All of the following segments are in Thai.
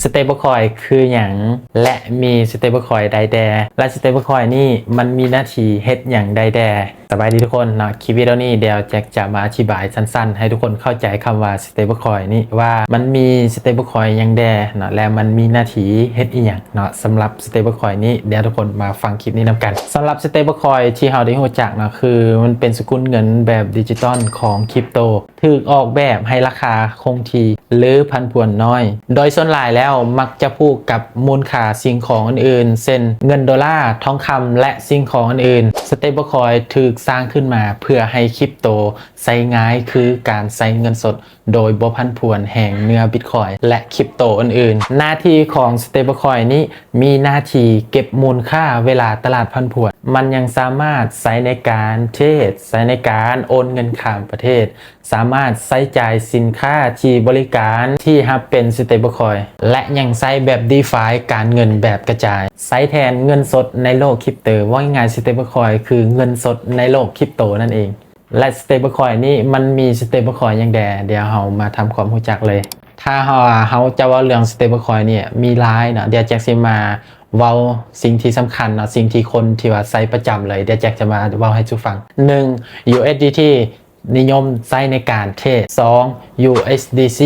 stablecoin คืออย่างและมี stablecoin ใดแดและ stablecoin นี่มันมีหน้าที่เฮ็ดอย่างใดแดสบายดีทุกคนเนาะคลิปวิดีโอนี้เดี๋ยวแจ็คจะมาอธิบายสั้นๆให้ทุกคนเข้าใจคำว่า stablecoin นี่ว่ามันมี stablecoin อย่างแดเนาะและมันมีหน้าที่เฮ็ดอีหยังเนาะสำหรับ stablecoin นี้เดี๋ยวทุกคนมาฟังคลิปนี้นำกันสำหรับ stablecoin ที่เราได้รู้จักเนาะคือมันเป็นสกุลเงินแบบดิจิตอลของคริปโตถูกออกแบบให้ราคาคงที่หรือผันผวนน้อยโดยส่วนหลายแล้วมักจะผูกกับมูลค่าสิ่งของอื่นๆเช่นเงินดอลลาร์ทองคำและสิ่งของอื่นๆ stablecoin ถูกสร้างขึ้นมาเพื่อให้คริปโตใช้ง่ายคือการใช้เงินสดโดยบ่ผันผวนแห่งเนื้อบิตคอยและคริปโตอื่นๆหน้าที่ของ stablecoin นี้มีหน้าที่เก็บมูลค่าเวลาตลาดผันผวนมันยังสามารถใช้ในการเทรดใช้ในการโอนเงินข้ามประเทศสามารถใช้จ่ายสินค้าที่บริการที่รับเป็น stablecoin และยังใช้แบบ DeFi การเงินแบบกระจายใช้แทนเงินสดในโลกคริปโตว่าง่าย stablecoin คือเงินสดในโลกคริปโตนั่นเองและ stablecoin นี่มันมี stablecoin อย่างแดเดี๋ยวเรามาทำความรู้จักเลยถ้าเราจะว่าเรื่อง stablecoin เนี่ยมีหลายเนาะเดี๋ยวแจ็คจะมาเว้าสิ่งที่สำคัญเนาะสิ่งที่คนที่ว่าใช้ประจำเลยเดี๋ยวแจ็คจะมาเว้าให้ทุกฟัง 1. USDT นิยมใช้ในการเทรด 2. USDC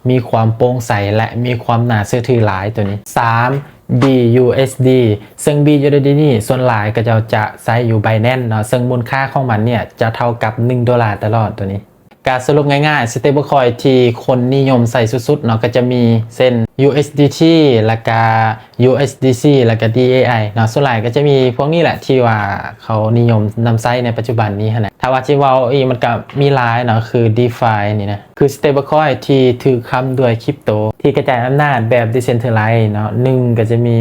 มีความโปร่งใสและมีความน่าเชื่อถือหลายตัวนี้ 3. BUSD ซึ่ง BUSD นี่ส่วนหลายก็จะใช้อยู่ Binance เนาะซึ่งมูลค่าของมันเนี่ยจะเท่ากับ$1ตลอดตัวนี้การสรุปง่ายๆ stablecoin ที่คนนิยมใส่สุดๆเนาะก็จะมีเส้น USDT แล้วก็ USDC แล้วก็ DAI เนาะส่วนใหญ่ก็จะมีพวกนี้แหละที่ว่าเขานิยมนำใช้ในปัจจุบันนี้นะถ้าว่าที่ว่าอีกมันก็มีหลายเนาะคือ DeFi นี่นะคือ stablecoin ที่ถือคำด้วยคริปโตที่กระจายอำนาจแบบ decentralized เนาะก็จะมี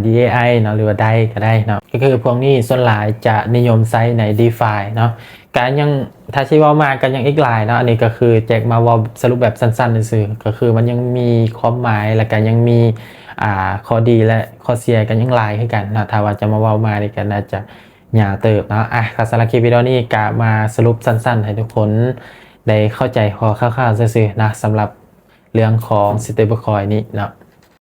DAI เนาะหรือว่า DAI ก็ได้เนาะก็คือพวกนี้ส่วนหลายจะนิยมใช้ใน DeFi เนาะการยังถ้าที่ว่ามากันยังอีกหลายเนาะอันนี้ก็คือแจกมาว่าสรุปแบบสั้นๆซื่อๆก็คือมันยังมีความหมายและกันยังมีข้อดีและข้อเสียกันยังหลายขึ้นกันนะถ้าว่าจะมาเว้ามานี่ก็น่าจะยาวเติบเนาะสำหรับคลิปวิดีโอนี้ก็มาสรุปสั้นๆให้ทุกคนได้เข้าใจพอคร่าวๆซื่อๆนะสำหรับเรื่องของ stablecoin นี้เนาะ